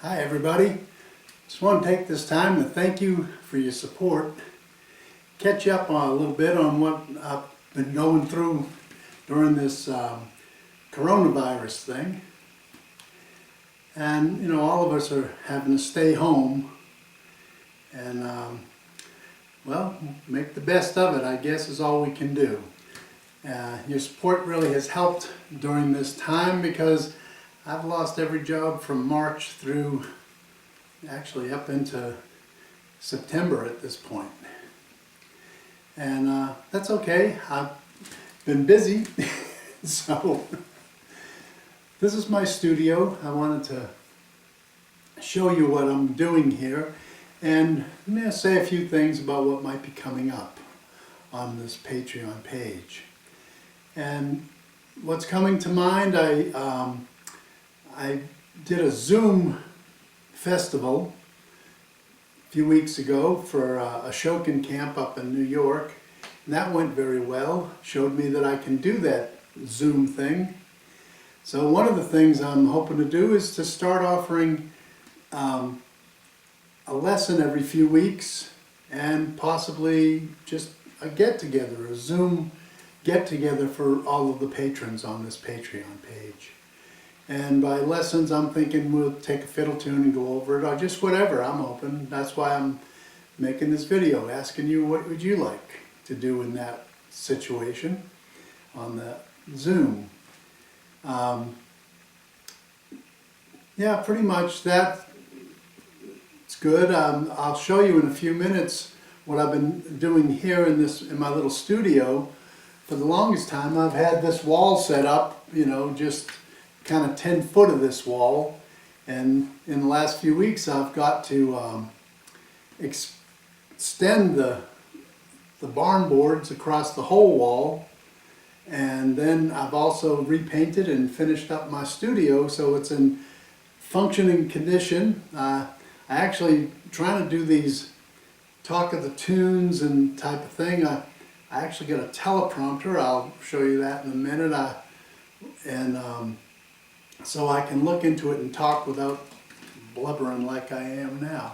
Hi everybody. Just want to take this time to thank you for your support. Catch you up on a little bit on what I've been going through during this coronavirus thing. And you know, all of us are having to stay home and well, make the best of it, I guess, is all we can do. Your support really has helped during this time because I've lost every job from March through actually up into September at this point. And that's okay. I've been busy. So this is my studio. I wanted to show you what I'm doing here and I'm going to say a few things about what might be coming up on this Patreon page. And what's coming to mind, I did a Zoom festival a few weeks ago for a Shokin camp up in New York, and that went very well. Showed me that I can do that Zoom thing. So one of the things I'm hoping to do is to start offering a lesson every few weeks and possibly just a get-together, a Zoom get-together for all of the patrons on this Patreon page. And by lessons, I'm thinking we'll take a fiddle tune and go over it, or just whatever. I'm open. That's why I'm making this video, asking you what would you like to do in that situation on the Zoom. Yeah, pretty much that. It's good. I'll show you in a few minutes what I've been doing here in my little studio. For the longest time, I've had this wall set up, you know, just kind of 10 foot of this wall, and in the last few weeks I've got to extend the barn boards across the whole wall, and then I've also repainted and finished up my studio so it's in functioning condition. I actually trying to do these talk of the tunes and type of thing. I actually got a teleprompter. I'll show you that in a minute. So I can look into it and talk without blubbering like I am now.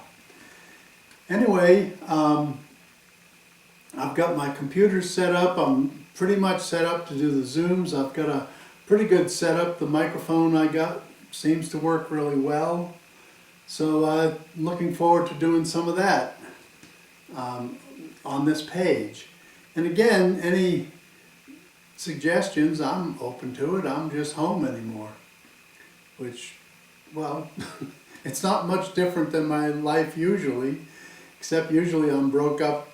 Anyway, I've got my computer set up. I'm pretty much set up to do the Zooms. I've got a pretty good setup. The microphone I got seems to work really well. So I'm looking forward to doing some of that on this page. And again, any suggestions, I'm open to it. I'm just home anymore. Which, well, it's not much different than my life usually, except usually I'm broke up,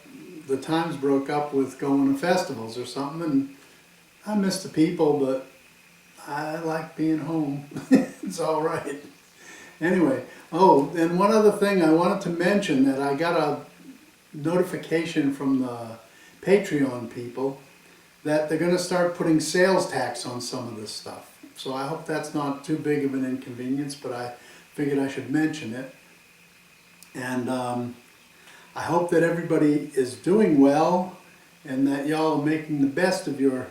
the time's broke up with going to festivals or something, and I miss the people, but I like being home. It's all right. Anyway, oh, and one other thing I wanted to mention, that I got a notification from the Patreon people that they're going to start putting sales tax on some of this stuff. So I hope that's not too big of an inconvenience, but I figured I should mention it. And I hope that everybody is doing well and that y'all are making the best of your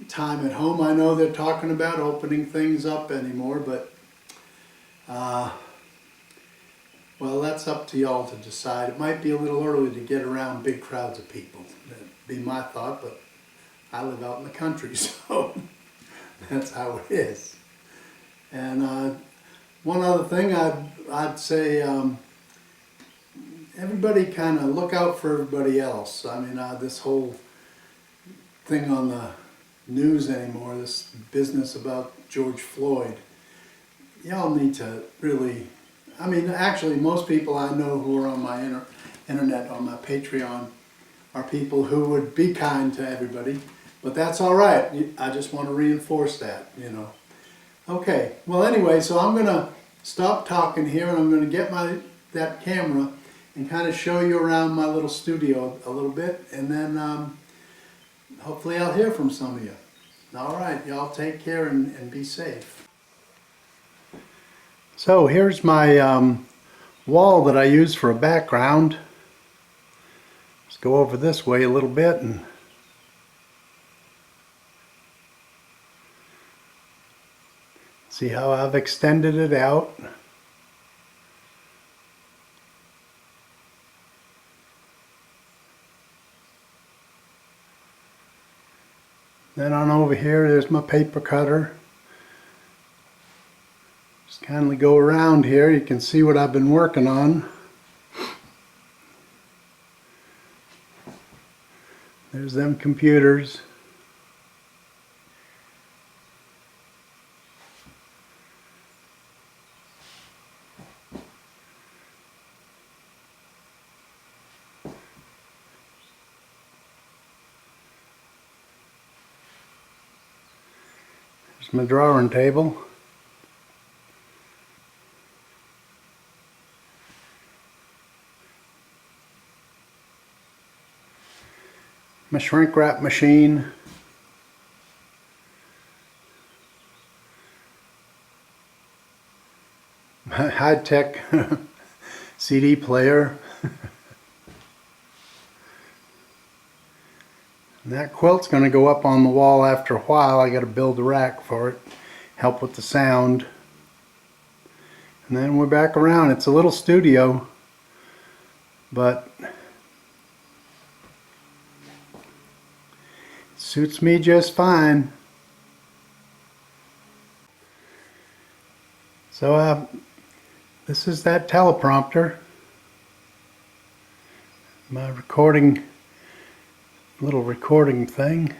time at home. I know they're talking about opening things up anymore, but well, that's up to y'all to decide. It might be a little early to get around big crowds of people. That'd be my thought, but I live out in the country, so that's how it is. And one other thing I'd say, everybody kind of look out for everybody else. I mean, this whole thing on the news anymore, this business about George Floyd, y'all need to really, I mean, actually most people I know who are on my internet, on my Patreon, are people who would be kind to everybody. But that's all right. I just want to reinforce that, you know. Okay, well anyway, so I'm going to stop talking here and I'm going to get that camera and kind of show you around my little studio a little bit, and then hopefully I'll hear from some of you. All right, y'all take care and be safe. So here's my wall that I use for a background. Let's go over this way a little bit and see how I've extended it out. Then on over here, there's my paper cutter. Just kindly go around here, you can see what I've been working on. There's them computers. There's my drawing table. My shrink wrap machine. My high-tech CD player. And that quilt's going to go up on the wall after a while. I got to build a rack for it, help with the sound. And then we're back around. It's a little studio, but it suits me just fine. So this is that teleprompter. My little recording thing.